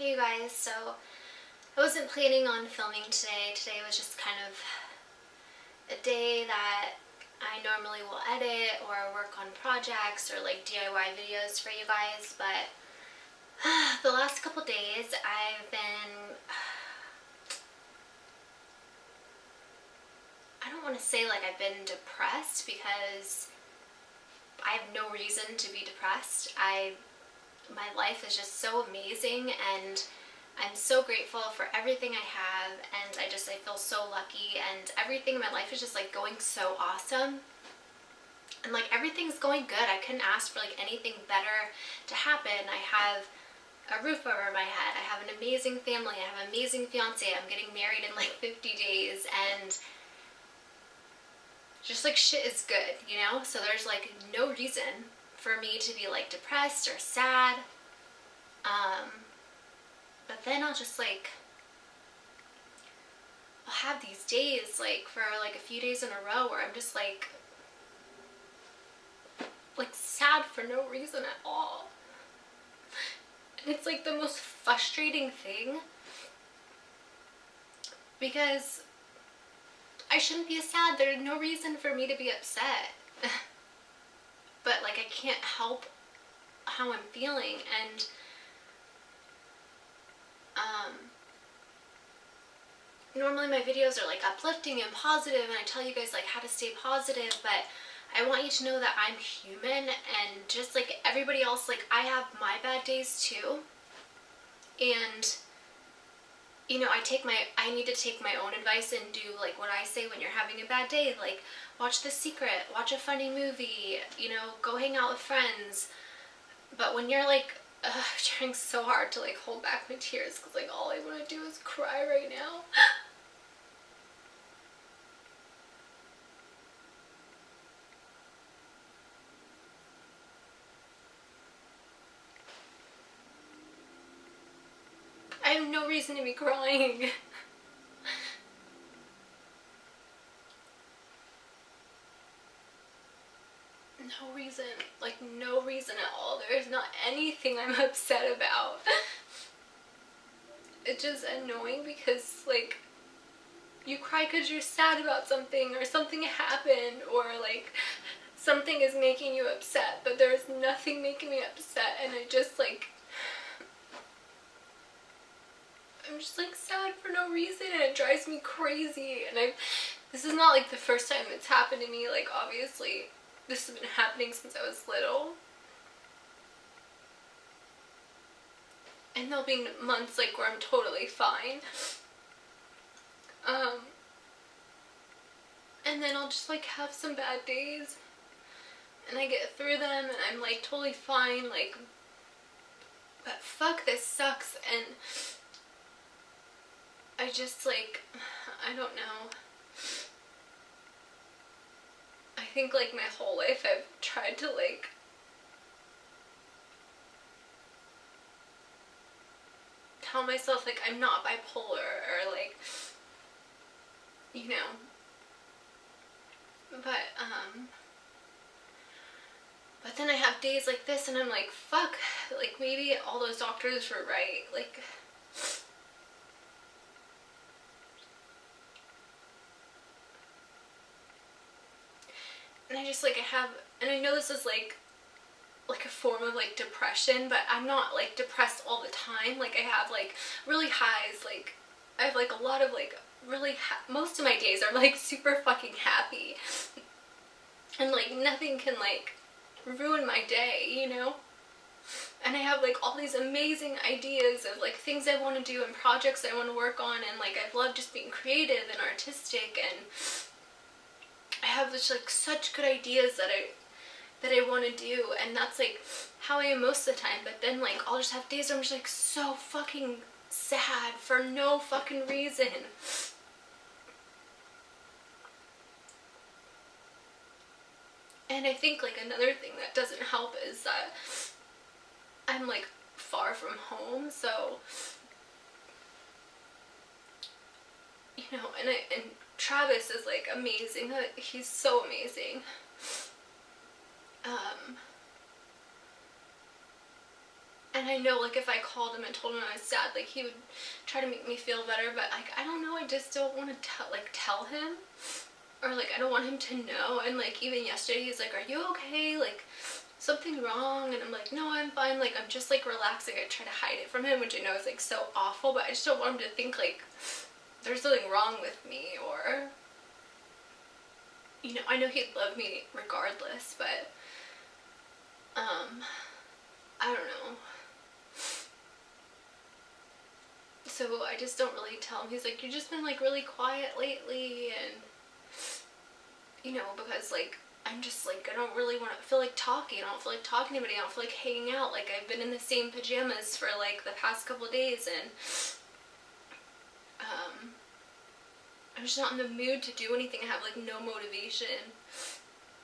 Hey you guys, so I wasn't planning on filming today. Today was just kind of a day that I normally will edit or work on projects or like DIY videos for you guys, but the last couple days I've been, I don't want to say like I've been depressed because I have no reason to be depressed. My life is just so amazing and I'm so grateful for everything I have, and I feel so lucky, and everything in my life is just like going so awesome, and like everything's going good. I couldn't ask for like anything better to happen. I have a roof over my head, I have an amazing family, I have an amazing fiance, I'm getting married in like 50 days, and just like shit is good, you know? So there's like no reason for me to be like depressed or sad. But then I'll just like, I'll have these days like for like a few days in a row where I'm just like sad for no reason at all. And it's like the most frustrating thing because I shouldn't be sad. There's no reason for me to be upset. But like I can't help how I'm feeling, and normally my videos are like uplifting and positive and I tell you guys like how to stay positive, but I want you to know that I'm human, and just like everybody else, like I have my bad days too, and you know, I need to take my own advice and do like what I say when you're having a bad day, like watch The Secret, watch a funny movie, you know, go hang out with friends. But when you're like trying so hard to like hold back my tears because like all I want to do is cry right now. I have no reason to be crying. No reason, like no reason at all. There's not anything I'm upset about. It's just annoying because like you cry because you're sad about something or something happened or like something is making you upset, but there's nothing making me upset, and I just like I'm just like sad for no reason, and it drives me crazy. And this is not like the first time it's happened to me. Like obviously this has been happening since I was little, and there'll be months like where I'm totally fine, and then I'll just like have some bad days and I get through them and I'm like totally fine, like, but fuck, this sucks. And I just like, I don't know, I think like my whole life I've tried to like tell myself like I'm not bipolar or like, you know, but then I have days like this and I'm like, fuck, like maybe all those doctors were right, like and I just like and I know this is like a form of like depression, but I'm not like depressed all the time. Like I have like really highs, like I have like a lot of like really most of my days are like super fucking happy, and like nothing can like ruin my day, you know? And I have like all these amazing ideas of like things I want to do and projects I want to work on, and like I love just being creative and artistic, and I have just like such good ideas that I want to do, and that's like how I am most of the time. But then like I'll just have days where I'm just like so fucking sad for no fucking reason. And I think like another thing that doesn't help is that I'm like far from home, so you know, and Travis is like amazing. He's so amazing. And I know, like, if I called him and told him I was sad, like, he would try to make me feel better, but, like, I don't know, I just don't want to tell him, or, like, I don't want him to know. And, like, even yesterday, he's like, are you okay? Like, something wrong? And I'm like, no, I'm fine. Like, I'm just, like, relaxing. I try to hide it from him, which I know is, like, so awful, but I just don't want him to think, like, there's something wrong with me, or, you know, I know he'd love me regardless, but, I don't know. So I just don't really tell him. He's like, you've just been, like, really quiet lately, and, you know, because, like, I'm just, like, I don't really feel like talking. I don't feel like talking to anybody. I don't feel like hanging out. Like, I've been in the same pajamas for, like, the past couple of days, and, I'm just not in the mood to do anything. I have, like, no motivation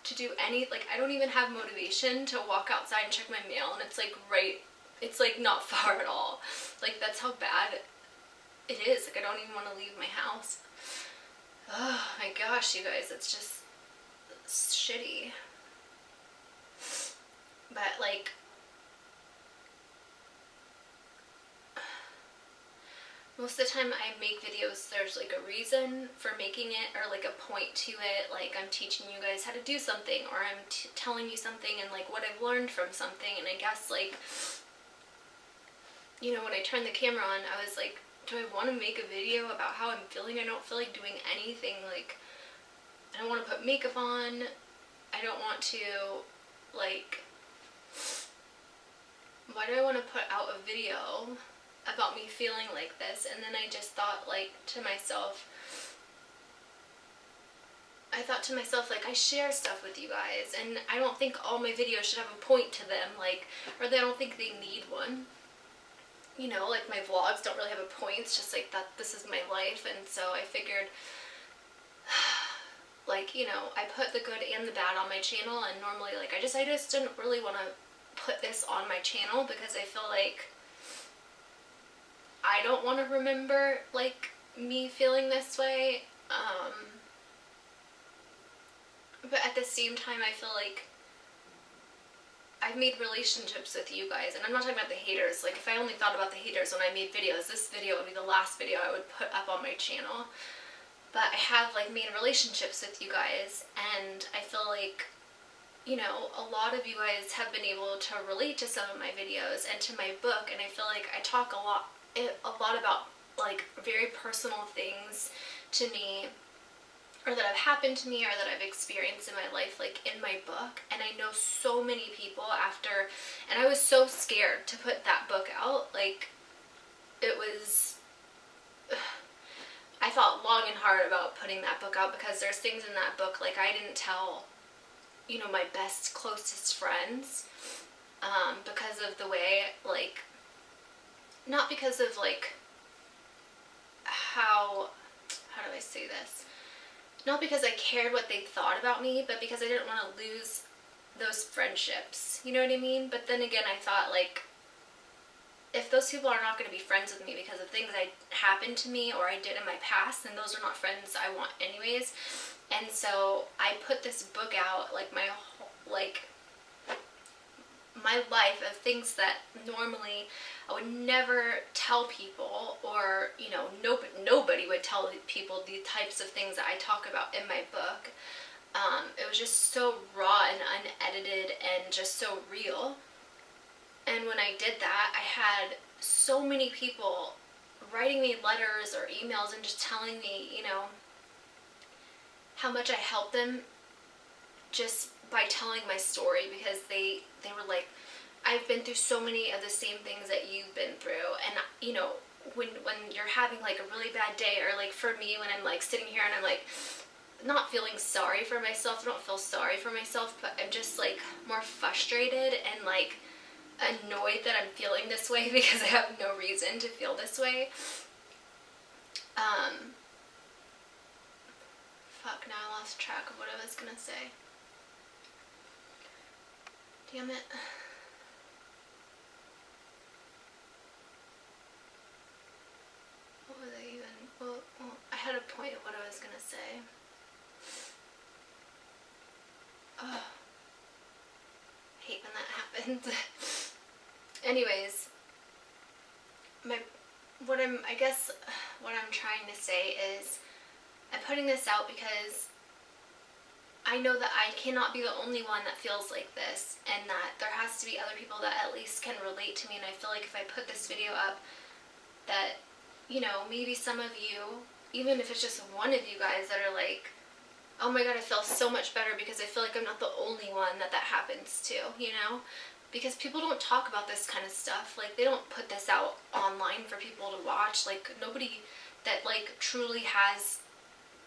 to do like, I don't even have motivation to walk outside and check my mail, and it's, like, it's, like, not far at all. Like, that's how bad it is. Like, I don't even want to leave my house. Oh my gosh, you guys, it's just shitty. But, like, most of the time I make videos, there's, like, a reason for making it, or, like, a point to it. Like, I'm teaching you guys how to do something, or I'm telling you something and, like, what I've learned from something. And I guess, like, you know, when I turned the camera on, I was like, do I want to make a video about how I'm feeling? I don't feel like doing anything. Like, I don't want to put makeup on. I don't want to, like, why do I want to put out a video about me feeling like this? And then I just thought, like, to myself, like, I share stuff with you guys, and I don't think all my videos should have a point to them, like, or I don't think they need one. You know, like, my vlogs don't really have a point. It's just, like, that this is my life. And so I figured, like, you know, I put the good and the bad on my channel, and normally, like, I just didn't really want to put this on my channel, because I feel like I don't want to remember, like, me feeling this way, but at the same time, I feel like I've made relationships with you guys, and I'm not talking about the haters. Like, if I only thought about the haters when I made videos, this video would be the last video I would put up on my channel. But I have, like, made relationships with you guys, and I feel like, you know, a lot of you guys have been able to relate to some of my videos and to my book, and I feel like I talk a lot about, like, very personal things to me, or that have happened to me, or that I've experienced in my life, like, in my book. And I know so many people after, and I was so scared to put that book out. Like, it was, I thought long and hard about putting that book out, because there's things in that book, like, I didn't tell, you know, my best, closest friends, because of the way, like, not because of, like, how do I say this? Not because I cared what they thought about me, but because I didn't want to lose those friendships. You know what I mean? But then again, I thought, like, if those people are not going to be friends with me because of things that happened to me or I did in my past, then those are not friends I want anyways. And so I put this book out, like, my life of things that normally I would never tell people, or, you know, nobody would tell people the types of things that I talk about in my book. It was just so raw and unedited and just so real. And when I did that, I had so many people writing me letters or emails and just telling me, you know, how much I helped them just by telling my story, because they were like, I've been through so many of the same things that you've been through. And, you know, when you're having, like, a really bad day, or, like, for me, when I'm, like, sitting here and I'm, like, not feeling sorry for myself, I don't feel sorry for myself, but I'm just, like, more frustrated and, like, annoyed that I'm feeling this way, because I have no reason to feel this way. Now I lost track of what I was gonna say. Damn it. What was I even, well, I had a point of what I was gonna say. Oh, I hate when that happens. anyways, what I'm trying to say is I'm putting this out because I know that I cannot be the only one that feels like this, and that there has to be other people that at least can relate to me. And I feel like if I put this video up, that, you know, maybe some of you, even if it's just one of you guys that are like, oh my god, I feel so much better because I feel like I'm not the only one that happens to, you know? Because people don't talk about this kind of stuff. Like, they don't put this out online for people to watch. Like, nobody that, like, truly has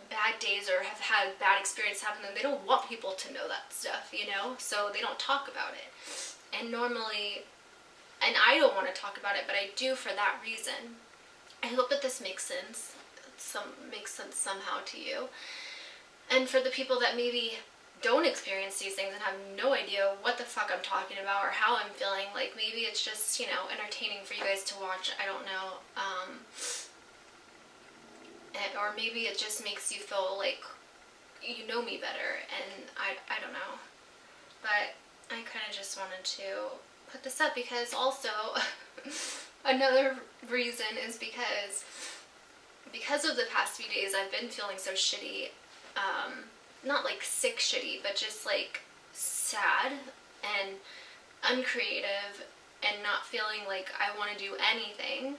bad days or have had bad experience happen to them, they don't want people to know that stuff, you know? So they don't talk about it. And normally, and I don't want to talk about it, but I do for that reason. I hope that this makes sense. Makes sense somehow to you. And for the people that maybe don't experience these things and have no idea what the fuck I'm talking about or how I'm feeling, like, maybe it's just, you know, entertaining for you guys to watch. I don't know. Or maybe it just makes you feel like you know me better, and I don't know. But I kind of just wanted to put this up because also another reason is because of the past few days I've been feeling so shitty. Not like sick shitty, but just like sad and uncreative and not feeling like I want to do anything.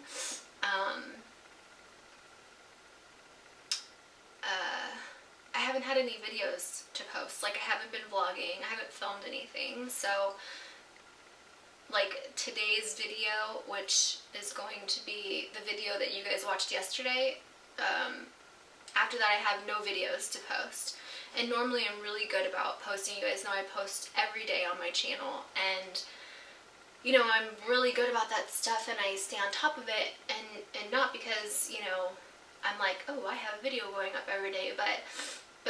I haven't had any videos to post. Like, I haven't been vlogging, I haven't filmed anything. So, like, today's video, which is going to be the video that you guys watched yesterday, after that I have no videos to post. And normally I'm really good about posting. You guys know I post every day on my channel, and you know, I'm really good about that stuff and I stay on top of it, and not because, you know, I'm like, oh, I have a video going up every day, but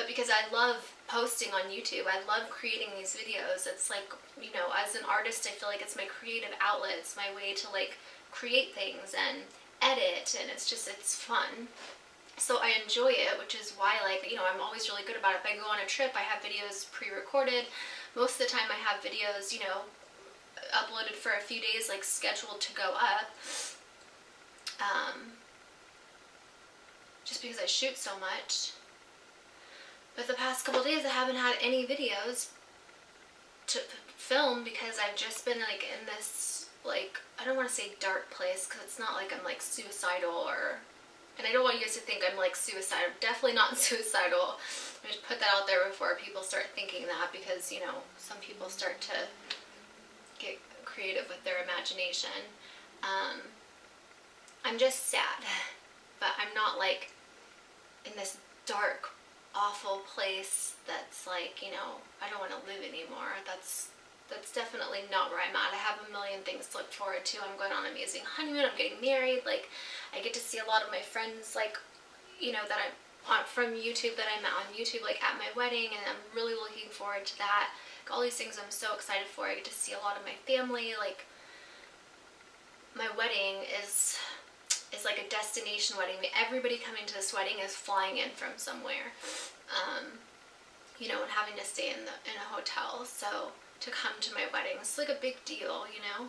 because I love posting on YouTube. I love creating these videos. It's like, you know, as an artist, I feel like it's my creative outlet. It's my way to, like, create things and edit, and it's fun. So I enjoy it, which is why, like, you know, I'm always really good about it. If I go on a trip, I have videos pre-recorded. Most of the time I have videos, you know, uploaded for a few days, like, scheduled to go up. Just because I shoot so much. But the past couple days I haven't had any videos to film because I've just been, like, in this, like, I don't want to say dark place, because it's not like I'm, like, suicidal or... And I don't want you guys to think I'm, like, suicidal. Definitely not suicidal. I just put that out there before people start thinking that, because, you know, some people start to get creative with their imagination. I'm just sad. But I'm not, like, in this dark, awful place that's, like, you know, I don't want to live anymore. That's definitely not where I'm at. I have a million things to look forward to. I'm going on an amazing honeymoon. I'm getting married. Like, I get to see a lot of my friends, like, you know, that I'm on from YouTube, that I met on YouTube, like, at my wedding, and I'm really looking forward to that. Like, all these things I'm so excited for. I get to see a lot of my family. Like, my wedding is like a destination wedding. Everybody coming to this wedding is flying in from somewhere, you know, and having to stay in a hotel. So to come to my wedding, it's like a big deal, you know,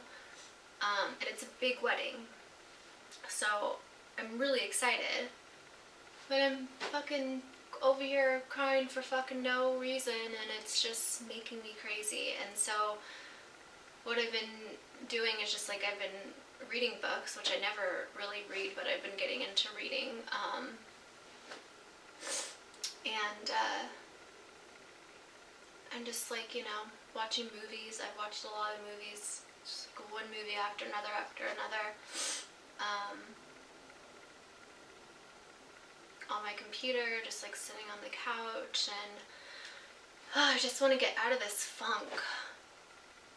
and it's a big wedding. So I'm really excited, but I'm fucking over here crying for fucking no reason, and it's just making me crazy. And so what I've been doing is just, like, I've been reading books, which I never really read, but I've been getting into reading, and I'm just, like, you know, watching movies. I've watched a lot of movies, just like one movie after another, on my computer, just, like, sitting on the couch, and I just want to get out of this funk.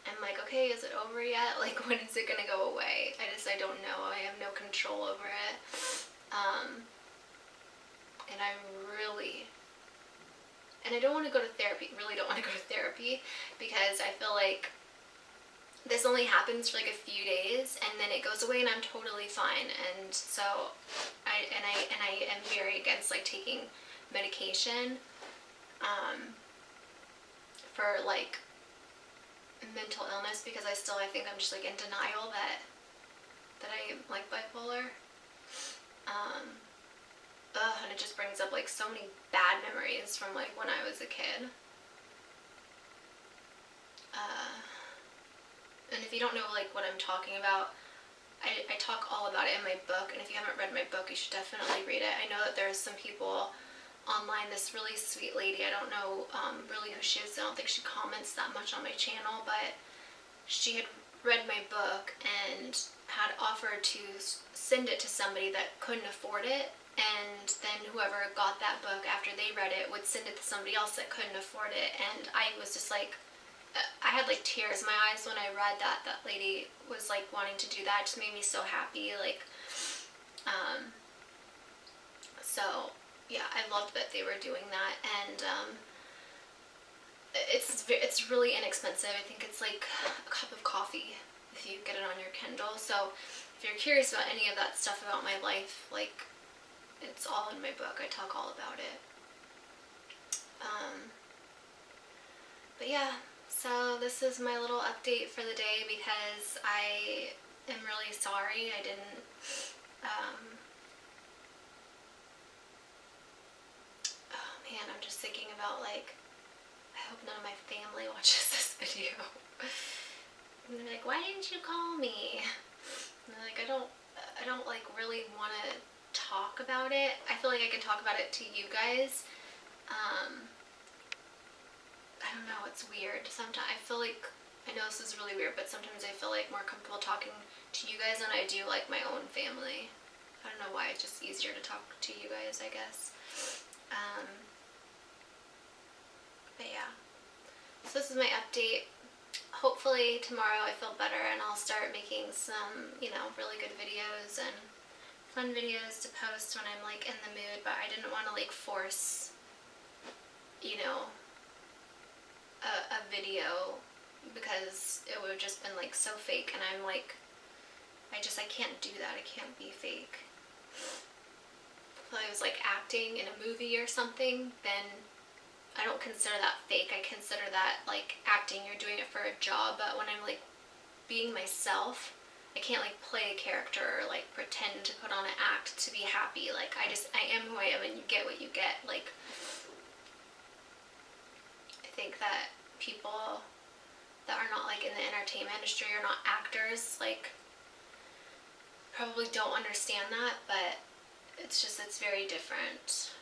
I'm like, okay, is it over yet? Like, when is it gonna go away? I don't know. I have no control over it. And I don't want to go to therapy, really don't want to go to therapy, because I feel like this only happens for, like, a few days, and then it goes away and I'm totally fine. And so, I am very against, like, taking medication, for, like, mental illness because I think I'm just like in denial that I am like bipolar. And it just brings up like so many bad memories from like when I was a kid. And if you don't know like what I'm talking about, I talk all about it in my book, and if you haven't read my book, you should definitely read it. I know that there's some people online, this really sweet lady, I don't know really who she is, I don't think she comments that much on my channel, but she had read my book and had offered to send it to somebody that couldn't afford it, and then whoever got that book after they read it would send it to somebody else that couldn't afford it. And I was just like, I had like tears in my eyes when I read that lady was like wanting to do that. It just made me so happy. Like, so yeah, I loved that they were doing that. And it's really inexpensive. I think it's like a cup of coffee if you get it on your Kindle. So if you're curious about any of that stuff about my life, like, it's all in my book. I talk all about it. But yeah, so this is my little update for the day because I am really sorry I didn't, oh man, I'm just thinking about like, I hope none of my family watches this video. And they're like, why didn't you call me? And they're like, I don't like really want to talk about it. I feel like I can talk about it to you guys. I don't know, it's weird. Sometimes I feel like, I know this is really weird, but sometimes I feel like more comfortable talking to you guys than I do like my own family. I don't know why, it's just easier to talk to you guys, I guess. But yeah, so this is my update. Hopefully tomorrow I feel better and I'll start making some, you know, really good videos and fun videos to post when I'm like in the mood, but I didn't want to like force, you know, a video because it would have just been like so fake, and I'm like, I can't do that. I can't be fake. If I was like acting in a movie or something, then I don't consider that fake. I consider that like acting. You're doing it for a job. But when I'm like being myself, I can't like play a character or like pretend to put on an act to be happy. Like I am who I am, and you get what you get. Like, I think that people that are not like in the entertainment industry or not actors like probably don't understand that, but it's very different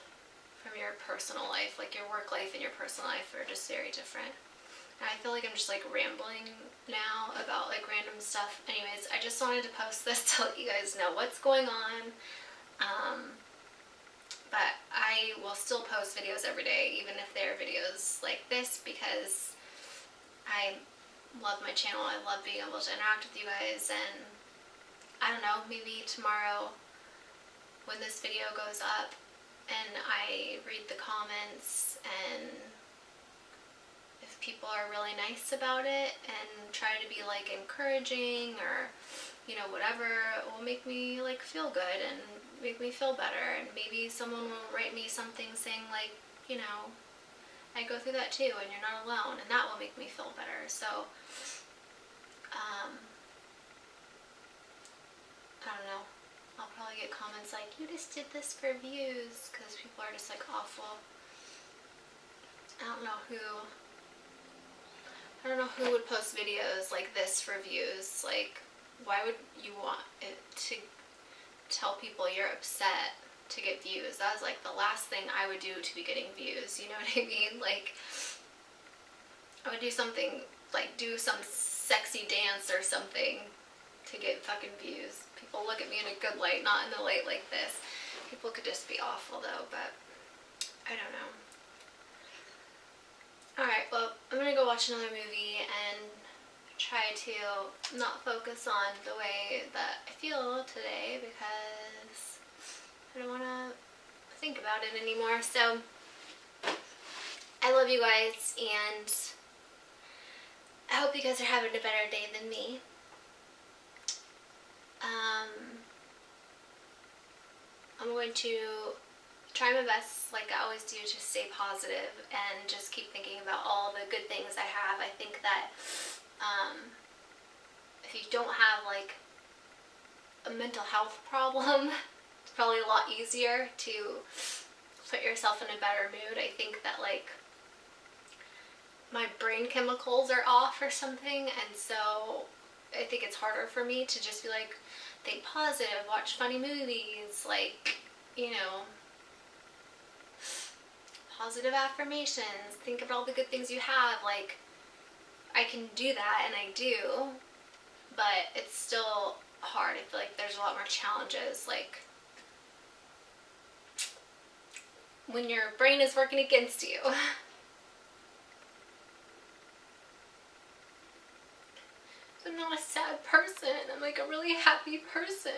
from your personal life. Like your work life and your personal life are just very different. And I feel like I'm just like rambling now about like random stuff. Anyways, I just wanted to post this to let you guys know what's going on. But I will still post videos every day, even if they're videos like this, because I love my channel. I love being able to interact with you guys, and I don't know, maybe tomorrow when this video goes up and I read the comments, and if people are really nice about it and try to be like encouraging or, you know, whatever, it will make me like feel good and make me feel better. And maybe someone will write me something saying like, you know, I go through that too and you're not alone, and that will make me feel better. So I don't know, I'll probably get comments like, you just did this for views, because people are just like awful. I don't know who would post videos like this for views. Like, why would you want it to tell people you're upset to get views? That was like the last thing I would do to be getting views, you know what I mean? Like, I would do something, like do some sexy dance or something to get fucking views. People look at me in a good light, not in the light like this. People could just be awful though, but I don't know. Alright, well, I'm gonna go watch another movie and try to not focus on the way that I feel today, because I don't want to think about it anymore. So I love you guys, and I hope you guys are having a better day than me. I'm going to try my best, like I always do, to stay positive and just keep thinking about all the good things I have. I think that if you don't have like a mental health problem, it's probably a lot easier to put yourself in a better mood. I think that like my brain chemicals are off or something, and so I think it's harder for me to just be like, think positive, watch funny movies, like, you know, positive affirmations, think of all the good things you have. Like, I can do that, and I do, but it's still hard. I feel like there's a lot more challenges, like when your brain is working against you. So I'm not a sad person. I'm like a really happy person.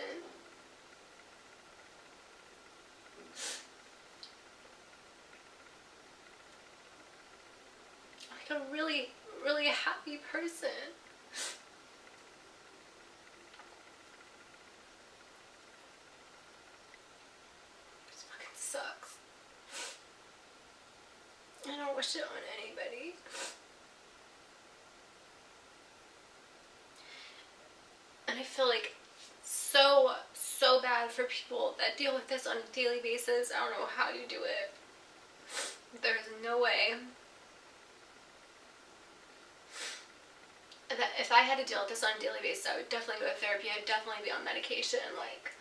Like a really, really happy person. This fucking sucks. I don't wish it on anybody. And I feel like so bad for people that deal with this on a daily basis. I don't know how you do it. There's no way that if I had to deal with this on a daily basis, I would definitely go to therapy. I'd definitely be on medication. Like,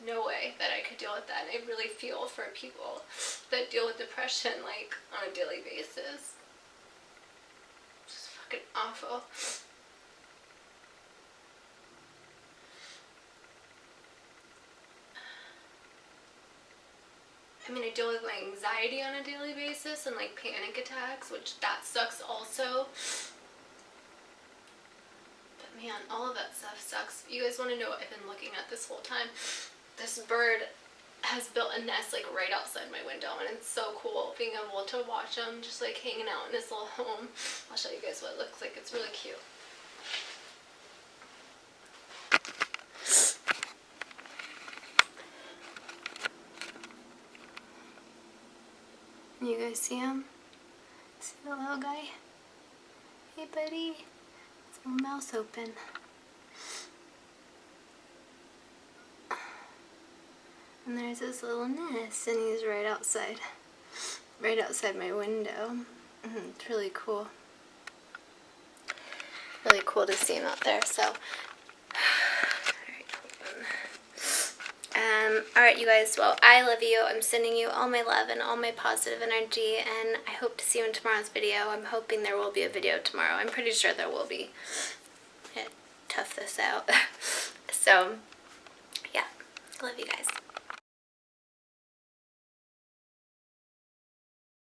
no way that I could deal with that. And I really feel for people that deal with depression, like, on a daily basis. It's just fucking awful. I mean, I deal with my anxiety on a daily basis and like panic attacks, which that sucks also. But man, all of that stuff sucks. You guys want to know what I've been looking at this whole time? This bird has built a nest like right outside my window, and it's so cool being able to watch him just like hanging out in his little home. I'll show you guys what it looks like. It's really cute. You guys see him? See the little guy? Hey buddy. His little mouth's open. And there's his little nest, and he's right outside my window. It's really cool. Really cool to see him out there, so. Alright, you guys, well, I love you. I'm sending you all my love and all my positive energy, and I hope to see you in tomorrow's video. I'm hoping there will be a video tomorrow. I'm pretty sure there will be. Tough this out. So, yeah, love you guys.